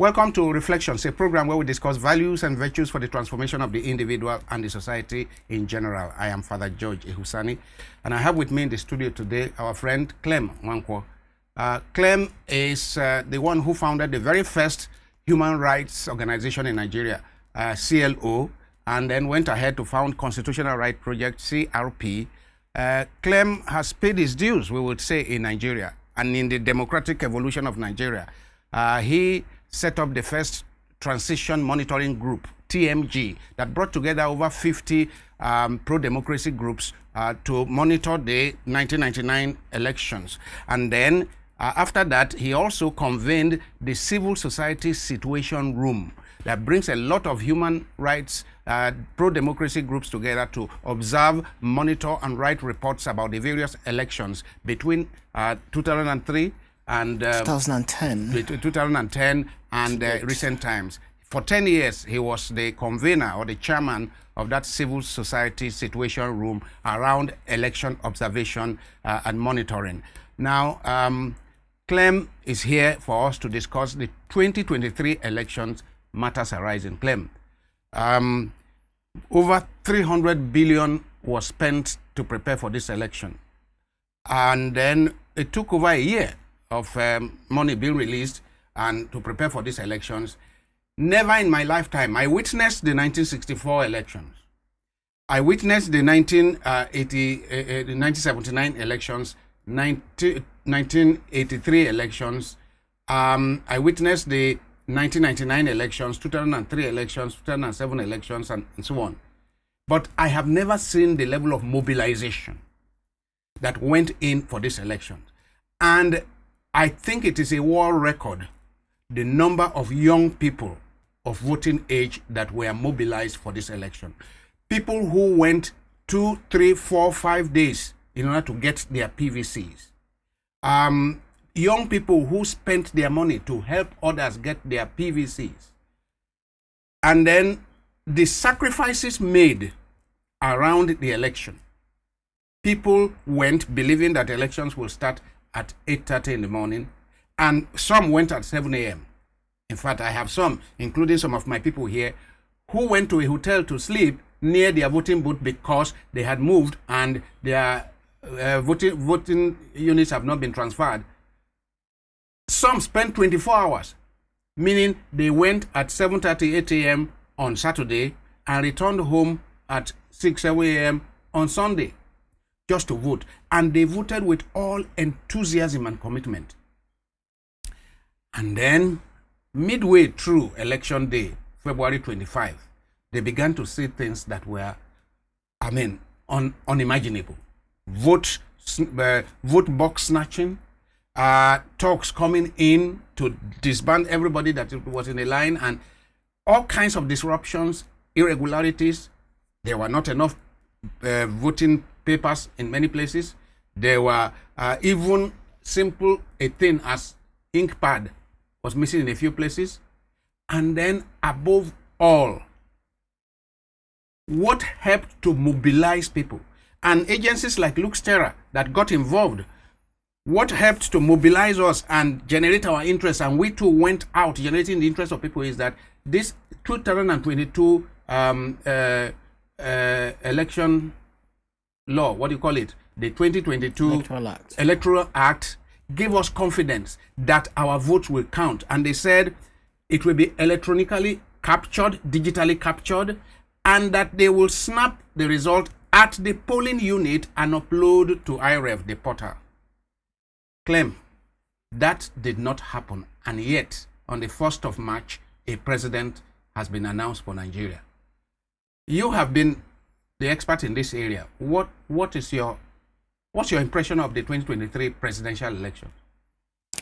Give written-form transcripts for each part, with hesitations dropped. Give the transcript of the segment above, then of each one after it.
Welcome to Reflections, a program where we discuss values and virtues for the transformation of the individual and the society in general. I am Father George Ehusani, and I have with me in the studio today our friend Clem Nwankwo. Clem is the one who founded the very first human rights organization in Nigeria, CLO, and then went ahead to found Constitutional Right Project, CRP. Clem has paid his dues, we would say, in Nigeria and in the democratic evolution of Nigeria. He set up the first transition monitoring group, TMG, that brought together over 50 pro-democracy groups to monitor the 1999 elections. And then after that, he also convened the Civil Society Situation Room that brings a lot of human rights pro-democracy groups together to observe, monitor, and write reports about the various elections between 2003 and 2010 and recent times. For 10 years, he was the convener or the chairman of that civil society situation room around election observation and monitoring. Now, Clem is here for us to discuss the 2023 elections matters arising. Clem, over 300 billion was spent to prepare for this election. And then it took over a year of money being released and to prepare for these elections. Never in my lifetime. I witnessed the 1964 elections. I witnessed the 1979 elections, 1983 elections. I witnessed the 1999 elections, 2003 elections, 2007 elections, and so on. But I have never seen the level of mobilization that went in for this election. And I think it is a world record, the number of young people of voting age that were mobilized for this election. People who went 2, 3, 4, 5 days in order to get their PVCs. Young people who spent their money to help others get their PVCs. And then the sacrifices made around the election. People went believing that elections will start at 8:30 in the morning, and some went at 7 a.m. In fact, I have some, including some of my people here, who went to a hotel to sleep near their voting booth because they had moved and their voting units have not been transferred. Some spent 24 hours, meaning they went at 7:30, 8 a.m. on Saturday and returned home at 6, 7 a.m. on Sunday just to vote. And they voted with all enthusiasm and commitment. And then, midway through election day, February 25, they began to see things that were, unimaginable. Vote box snatching, talks coming in to disband everybody that was in a line, and all kinds of disruptions, irregularities. There were not enough voting papers in many places. There were even simple a thing as ink pad was missing in a few places. And then above all, what helped to mobilize people and agencies like Terra that got involved, what helped to mobilize us and generate our interest, and we too went out generating the interest of people, is that this 2022 election law, what do you call it? The 2022 Electoral Act gave us confidence that our votes will count. And they said it will be electronically captured, digitally captured, and that they will snap the result at the polling unit and upload to IREF, the portal. Clem, that did not happen. And yet, on the 1st of March, a president has been announced for Nigeria. You have been the expert in this area. What's your impression of the 2023 presidential election?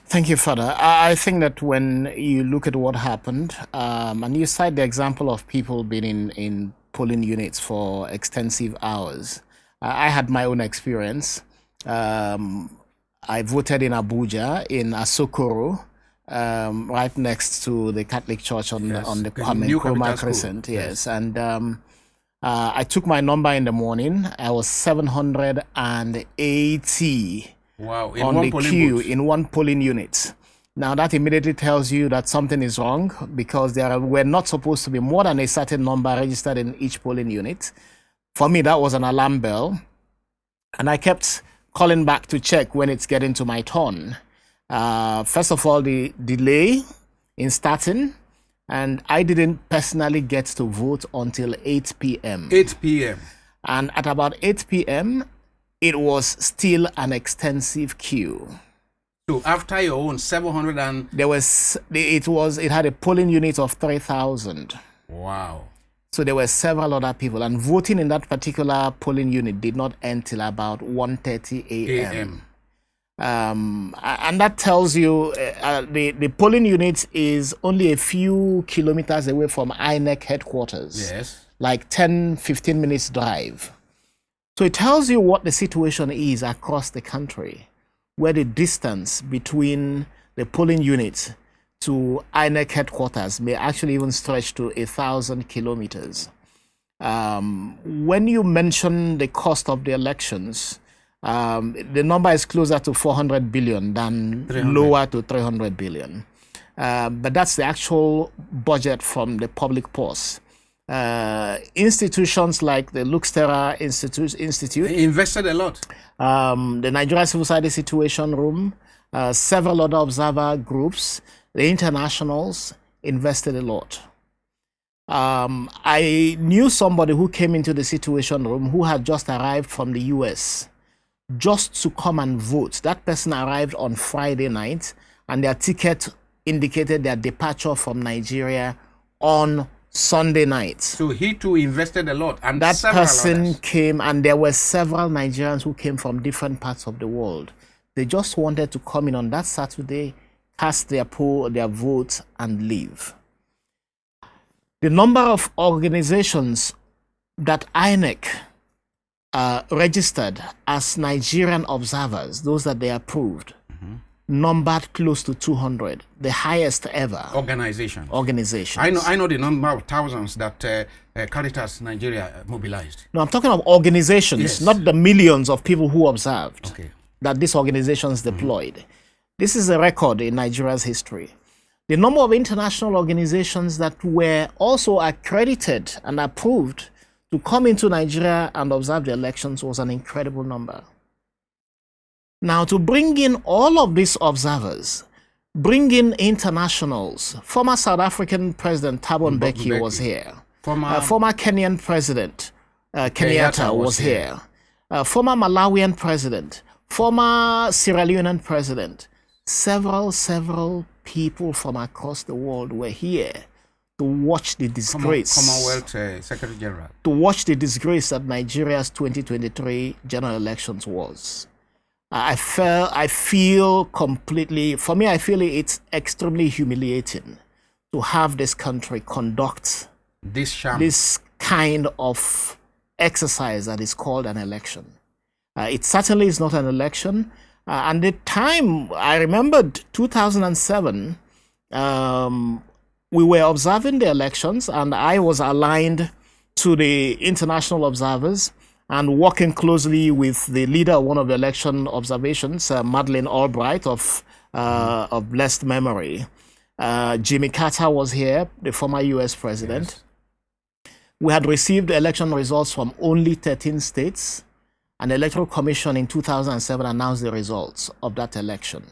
Thank you, Father. I think that when you look at what happened, and you cite the example of people being in polling units for extensive hours, I had my own experience. I voted in Abuja, in Asokoro, right next to the Catholic Church on the Kwame Nkrumah Crescent. Yes, and I took my number in the morning. I was 780 wow, on the queue in one polling unit. Now that immediately tells you that something is wrong, because there were not supposed to be more than a certain number registered in each polling unit. For me, that was an alarm bell. And I kept calling back to check when it's getting to my turn. First of all, the delay in starting, and I didn't personally get to vote until 8 p.m. 8 p.m. And at about 8 p.m., it was still an extensive queue. So after your own 700 and... It had a polling unit of 3,000. Wow. So there were several other people, and voting in that particular polling unit did not end till about 1:30 a.m. And that tells you the polling unit is only a few kilometers away from INEC headquarters. Yes. Like 10-15 minutes drive. So it tells you what the situation is across the country, where the distance between the polling unit to INEC headquarters may actually even stretch to 1,000 kilometers. When you mention the cost of the elections, the number is closer to 400 billion than 300. Lower to 300 billion. But that's the actual budget from the public purse. Institutions like the Terra Institute invested a lot. The Nigeria Civil Society Situation Room, several other observer groups, the internationals invested a lot. I knew somebody who came into the Situation Room who had just arrived from the US just to come and vote. That person arrived on Friday night, and their ticket indicated their departure from Nigeria on Sunday night. So he too invested a lot. And that person others came, and there were several Nigerians who came from different parts of the world. They just wanted to come in on that Saturday, cast their vote, and leave. The number of organizations that INEC registered as Nigerian observers, those that they approved, numbered close to 200, the highest ever. Organizations. I know the number of thousands that Caritas Nigeria mobilized. No, I'm talking of organizations, yes, not the millions of people who observed. Okay. That these organizations deployed. This is a record in Nigeria's history. The number of international organizations that were also accredited and approved to come into Nigeria and observe the elections was an incredible number. Now, to bring in all of these observers, bring in internationals, former South African President Thabo Mbeki was here. Former Kenyan President Kenyatta was here. Former Malawian President, former Sierra Leonean President, several people from across the world were here to watch the disgrace. Commonwealth Secretary General. To watch the disgrace that Nigeria's 2023 general elections was. I feel completely, for me, I feel it's extremely humiliating to have this country conduct this kind of exercise that is called an election. It certainly is not an election. And the time, I remembered 2007, we were observing the elections, and I was aligned to the international observers and working closely with the leader of one of the election observations, Madeleine Albright of blessed memory. Jimmy Carter was here, the former US president. Yes. We had received election results from only 13 states. An Electoral Commission in 2007 announced the results of that election.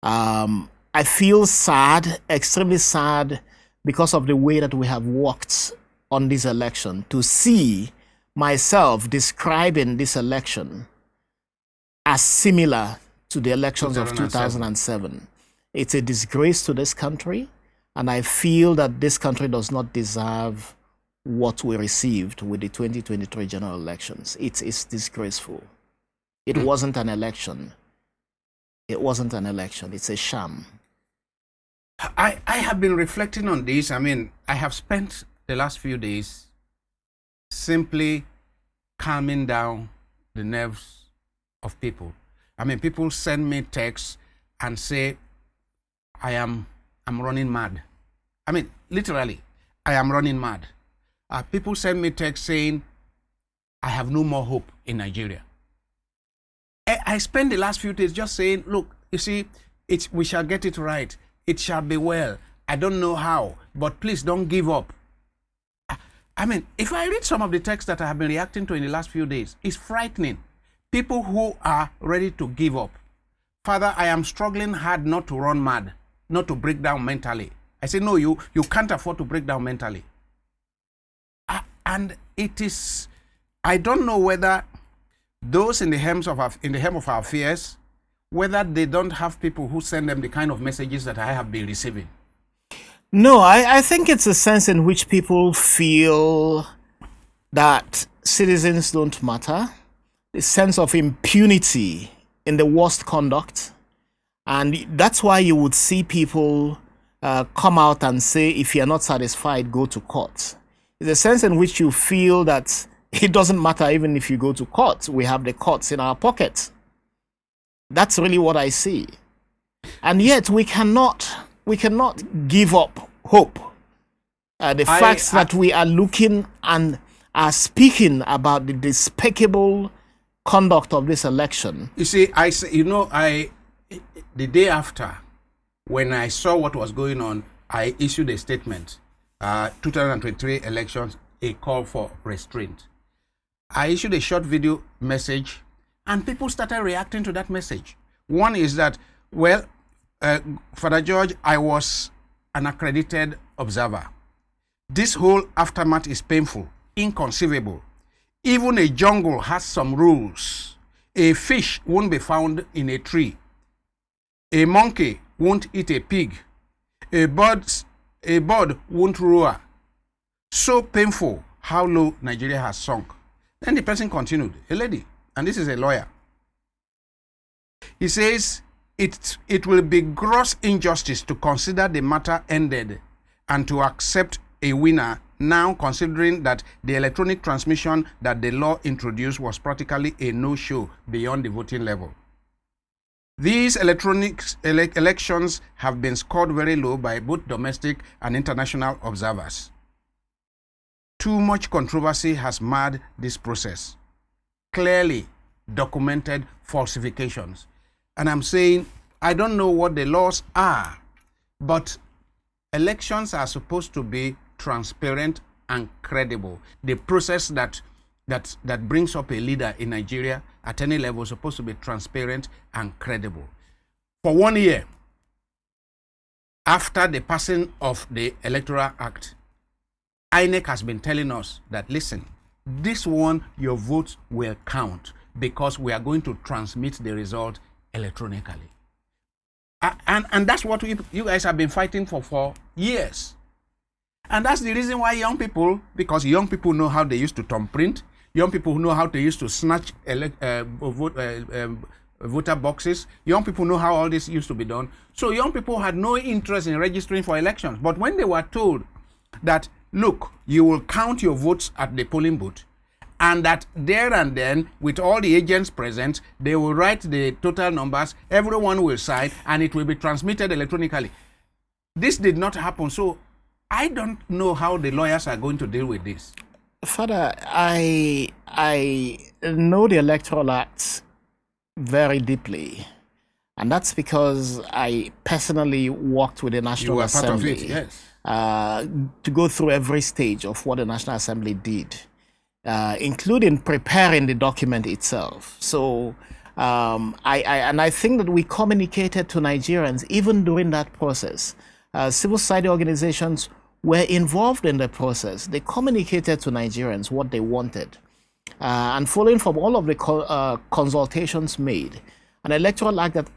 I feel sad, extremely sad, because of the way that we have worked on this election, to see myself describing this election as similar to the elections of 2007. It's a disgrace to this country, and I feel that this country does not deserve what we received with the 2023 general elections. It's disgraceful. It wasn't an election. It wasn't an election. It's a sham. I have been reflecting on this. I mean, I have spent the last few days simply calming down the nerves of people. I mean, people send me texts and say, I'm running mad. I mean, literally, I am running mad. People send me texts saying, I have no more hope in Nigeria. I spent the last few days just saying, look, you see, We shall get it right. It shall be well. I don't know how, but please don't give up. I mean, if I read some of the texts that I have been reacting to in the last few days, it's frightening. People who are ready to give up. Father, I am struggling hard not to run mad, not to break down mentally. I say, no, you can't afford to break down mentally. And it is, I don't know whether those in the hem of our fears, whether they don't have people who send them the kind of messages that I have been receiving. No, I think it's a sense in which people feel that citizens don't matter, the sense of impunity in the worst conduct. And that's why you would see people come out and say, if you're not satisfied, go to court. It's a sense in which you feel that it doesn't matter even if you go to court. We have the courts in our pockets. That's really what I see. And yet we cannot give up hope. The facts that we are looking and are speaking about the despicable conduct of this election. You see, the day after, when I saw what was going on, I issued a statement. 2023 elections, a call for restraint. I issued a short video message, and people started reacting to that message. One is that, well, Father George, I was an accredited observer. This whole aftermath is painful, inconceivable. Even a jungle has some rules. A fish won't be found in a tree. A monkey won't eat a pig. A bird won't roar. So painful how low Nigeria has sunk. Then the person continued, a lady, and this is a lawyer. He says, it will be gross injustice to consider the matter ended and to accept a winner now, considering that the electronic transmission that the law introduced was practically a no-show beyond the voting level. These electronic elections have been scored very low by both domestic and international observers. Too much controversy has marred this process. Clearly documented falsifications. And I'm saying, I don't know what the laws are, but elections are supposed to be transparent and credible. The process that brings up a leader in Nigeria at any level is supposed to be transparent and credible. For 1 year, after the passing of the Electoral Act, INEC has been telling us that, listen, this one, your votes will count because we are going to transmit the result electronically. And that's what you guys have been fighting for years. And that's the reason why because young people know how they used to thumb print, young people who know how they used to snatch voter boxes, young people know how all this used to be done. So young people had no interest in registering for elections. But when they were told that, look, you will count your votes at the polling booth, and that there and then, with all the agents present, they will write the total numbers, everyone will sign, and it will be transmitted electronically. This did not happen, so I don't know how the lawyers are going to deal with this. Father, I know the Electoral Act very deeply, and that's because I personally worked with the National Assembly. You were part of it, yes. To go through every stage of what the National Assembly did, including preparing the document itself. So I think that we communicated to Nigerians even during that process. Civil society organizations were involved in the process. They communicated to Nigerians what they wanted. And following from all of the consultations made, an electoral act that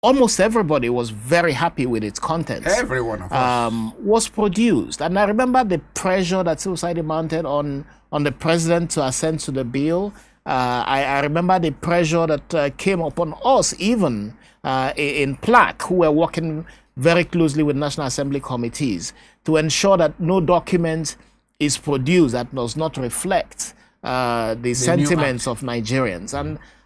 almost everybody was very happy with its contents. Every one of us. Was produced. And I remember the pressure that civil society mounted on the president to assent to the bill. I remember the pressure that came upon us, even in PLAC, who were working very closely with National Assembly committees to ensure that no document is produced that does not reflect the sentiments of Nigerians.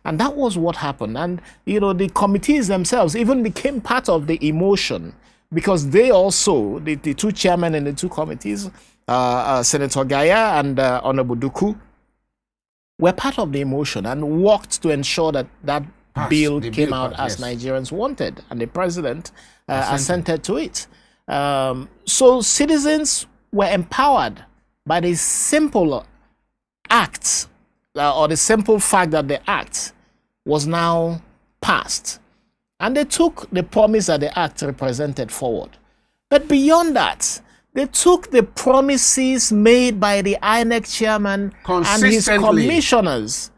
And that was what happened. And, you know, the committees themselves even became part of the emotion, because they also, the two chairmen in the two committees, Senator Gaya and Honorable Duku, were part of the emotion and worked to ensure that bill the came bill out passed, as yes. Nigerians wanted, and the president assented to it. So citizens were empowered by the simple act, or the simple fact that the act was now passed. And they took the promise that the act represented forward. But beyond that, they took the promises made by the INEC chairman and his commissioners.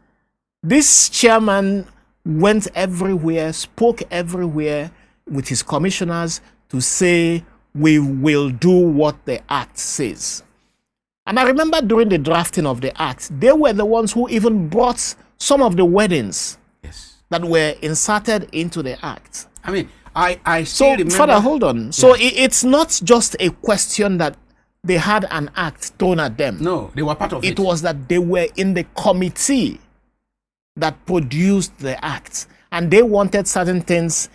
This chairman went everywhere, spoke everywhere with his commissioners to say, we will do what the act says. And I remember during the drafting of the act, they were the ones who even brought some of the weddings that were inserted into the act. I mean, I still remember... Father, hold on. So it's not just a question that they had an act thrown at them. No, they were part of it. It was that they were in the committee that produced the act. And they wanted certain things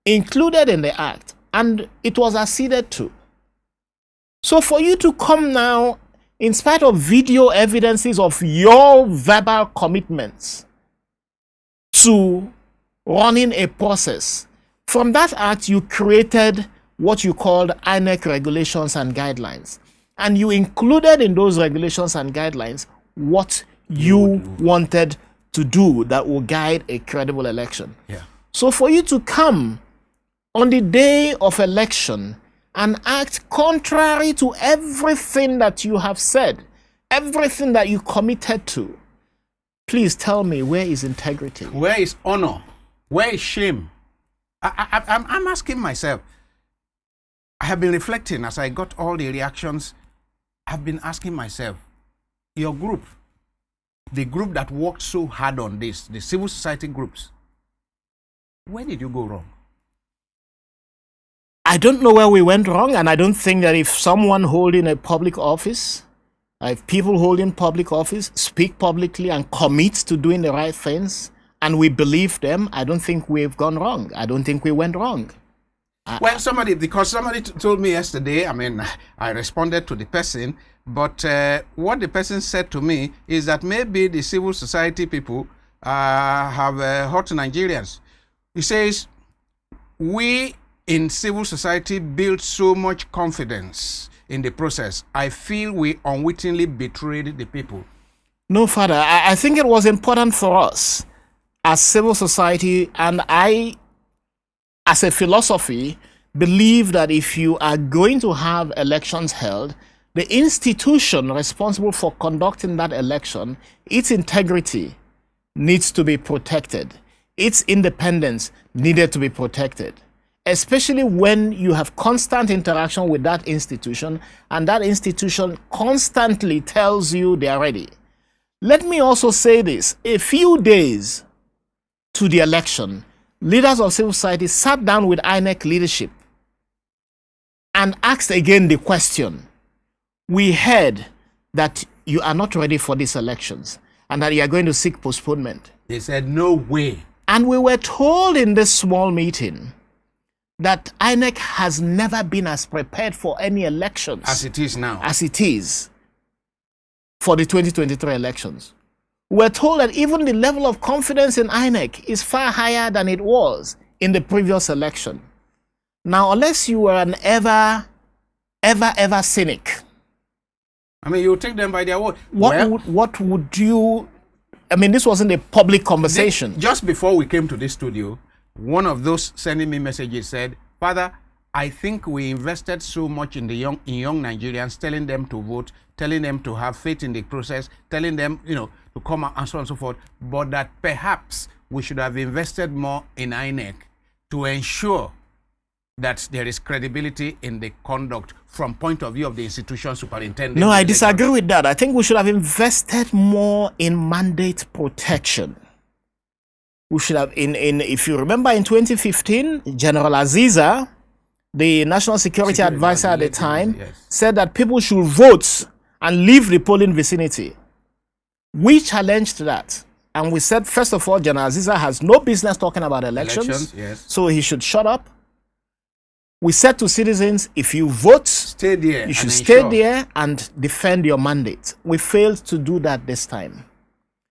included in the act. And it was acceded to. So for you to come now, in spite of video evidences of your verbal commitments to running a process, from that act you created what you called INEC regulations and guidelines. And you included in those regulations and guidelines what you wanted to do that will guide a credible election. Yeah. So for you to come on the day of election and act contrary to everything that you have said, everything that you committed to, please tell me, where is integrity? Where is honor? Where is shame? I'm asking myself. I have been reflecting as I got all the reactions. I've been asking myself, your group, the group that worked so hard on this, the civil society groups, where did you go wrong? I don't know where we went wrong, and I don't think that if someone holding a public office, if people holding public office speak publicly and commit to doing the right things, and we believe them, I don't think we've gone wrong. I don't think we went wrong. Well, somebody told me yesterday, I mean, I responded to the person, but what the person said to me is that maybe the civil society people have hurt Nigerians. He says, we in civil society built so much confidence in the process. I feel we unwittingly betrayed the people. No, Father, I think it was important for us as civil society, and I, as a philosophy, believe that if you are going to have elections held, the institution responsible for conducting that election, its integrity needs to be protected. Its independence needed to be protected, especially when you have constant interaction with that institution and that institution constantly tells you they are ready. Let me also say this. A few days to the election, leaders of civil society sat down with INEC leadership and asked again the question. We heard that you are not ready for these elections and that you are going to seek postponement. They said, no way. And we were told in this small meeting that INEC has never been as prepared for any elections as it is now. As it is for the 2023 elections. We're told that even the level of confidence in INEC is far higher than it was in the previous election. Now, unless you were an ever cynic, I mean, you take them by their word. What would you... I mean, this wasn't a public conversation. Just before we came to this studio, one of those sending me messages said, Father, I think we invested so much in young Nigerians, telling them to vote, telling them to have faith in the process, telling them, to come out and so on and so forth, but that perhaps we should have invested more in INEC to ensure that there is credibility in the conduct from point of view of the institution superintendent. No, I disagree with that. I think we should have invested more in mandate protection. We should have, if you remember in 2015, General Aziza, the National Security Advisor at the time, said that people should vote and leave the polling vicinity. We challenged that. And we said, first of all, General Aziza has no business talking about elections. So he should shut up. We said to citizens, if you vote, stay there. You should stay there and defend your mandate. We failed to do that this time.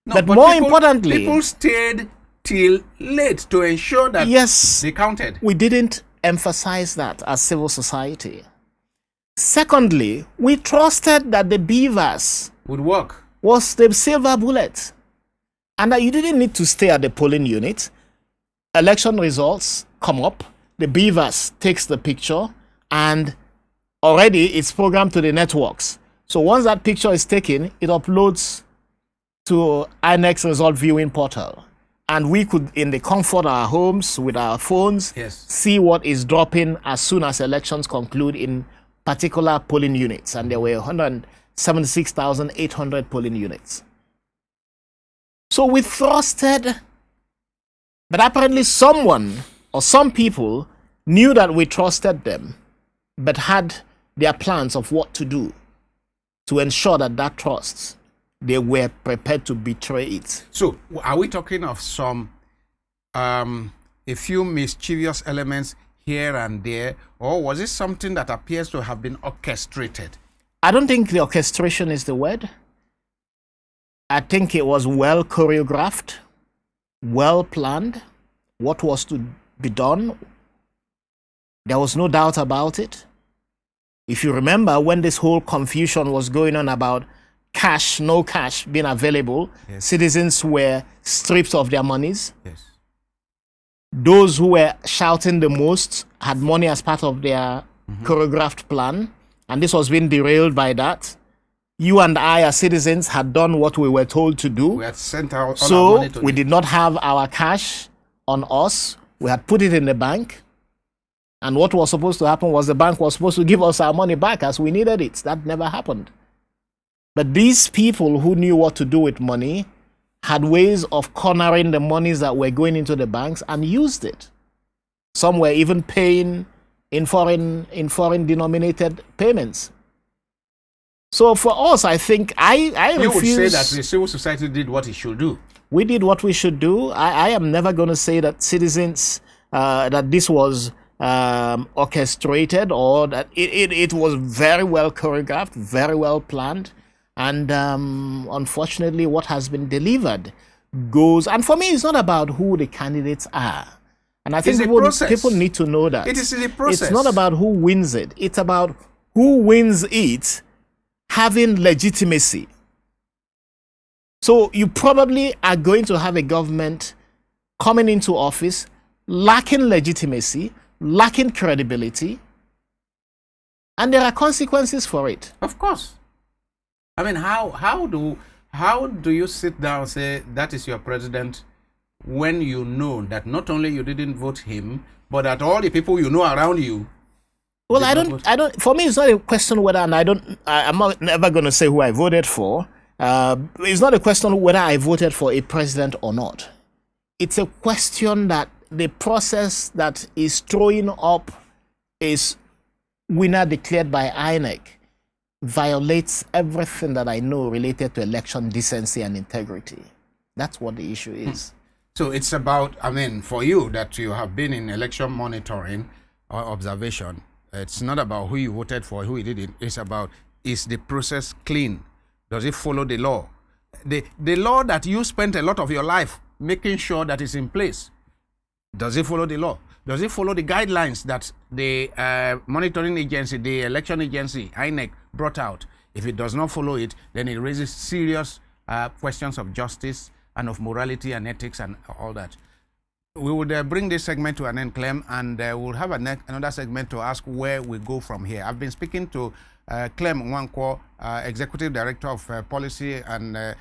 No, but more importantly, people stayed till late to ensure that Yes, they counted. we didn't emphasize that as civil society. Secondly, we trusted that the beavers Would work. was the silver bullet and that you didn't need to stay at the polling unit. Election results come up, the beavers takes the picture, and already it's programmed to the networks. So once that picture is taken, it uploads to INEC's result viewing portal. And we could, in the comfort of our homes with our phones, Yes. see what is dropping as soon as elections conclude in particular polling units. And there were 176,800 polling units. So we trusted, but apparently someone or some people knew that we trusted them, but had their plans of what to do to ensure that that trust, they were prepared to betray it. So, are we talking of some, a few mischievous elements here and there, or was it something that appears to have been orchestrated? I don't think the orchestration is the word. I think it was well choreographed, well planned, what was to be done. There was no doubt about it. If you remember when this whole confusion was going on about cash, no cash being available, Yes. citizens were stripped of their monies. Yes. Those who were shouting the most had money as part of their choreographed plan, and this was being derailed by that. You and I, as citizens, had done what we were told to do. We had sent out all our So money to we did not have our cash on us. We had put it in the bank. And what was supposed to happen was the bank was supposed to give us our money back as we needed it. That never happened. But these people who knew what to do with money had ways of cornering the monies that were going into the banks and used it. Some were even paying in foreign denominated payments. So for us, I think I You would refuse. say that the civil society did what it should do. We did what we should do. I am never going to say that citizens, that this was orchestrated or that it was very well choreographed, very well planned. And unfortunately, what has been delivered goes. And for me, it's not about who the candidates are. And I think It's a process. people need to know that. It is the process. It's not about who wins it. It's about who wins it having legitimacy. So you probably are going to have a government coming into office lacking legitimacy, lacking credibility, and there are consequences for it. Of course. I mean, how do you sit down and say that is your president when you know that not only you didn't vote him, but that all the people you know around you? Well, I don't. For me, it's not a question whether, and I'm not never going to say who I voted for. It's not a question whether I voted for a president or not. It's a question that the process that is throwing up is winner declared by INEC violates everything that I know related to election decency and integrity. That's what the issue is. So it's about, I mean, for you that you have been in election monitoring or observation, it's not about who you voted for, who you didn't. It's about, is the process clean? Does it follow the law? The law that you spent a lot of your life making sure that it's in place, does it follow the law? Does it follow the guidelines that the monitoring agency, the election agency, INEC, brought out? If it does not follow it, then it raises serious questions of justice and of morality and ethics and all that. We would bring this segment to an end, Clem, and we'll have another segment to ask where we go from here. I've been speaking to Clem Nwankwo, Executive Director of Policy and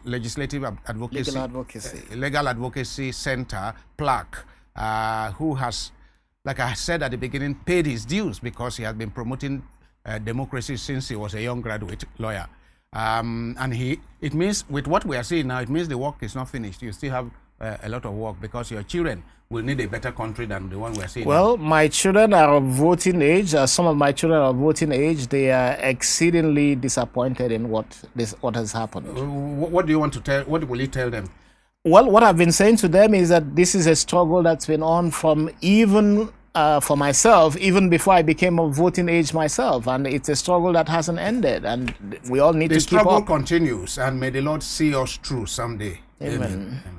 Legislative Advocacy, Legal Advocacy Center, PLAC, who has, like I said at the beginning, paid his dues because he has been promoting democracy since he was a young graduate lawyer. And it means, with what we are seeing now, it means the work is not finished. You still have a lot of work because your children will need a better country than the one we are seeing. Well, my children are of voting age. Some of my children are of voting age. They are exceedingly disappointed in what has happened. What do you want to tell? What will you tell them? Well, what I've been saying to them is that this is a struggle that's been on from even for myself, even before I became of voting age myself, and it's a struggle that hasn't ended, and we all need to keep up. The struggle continues, and may the Lord see us through someday. Amen. Amen.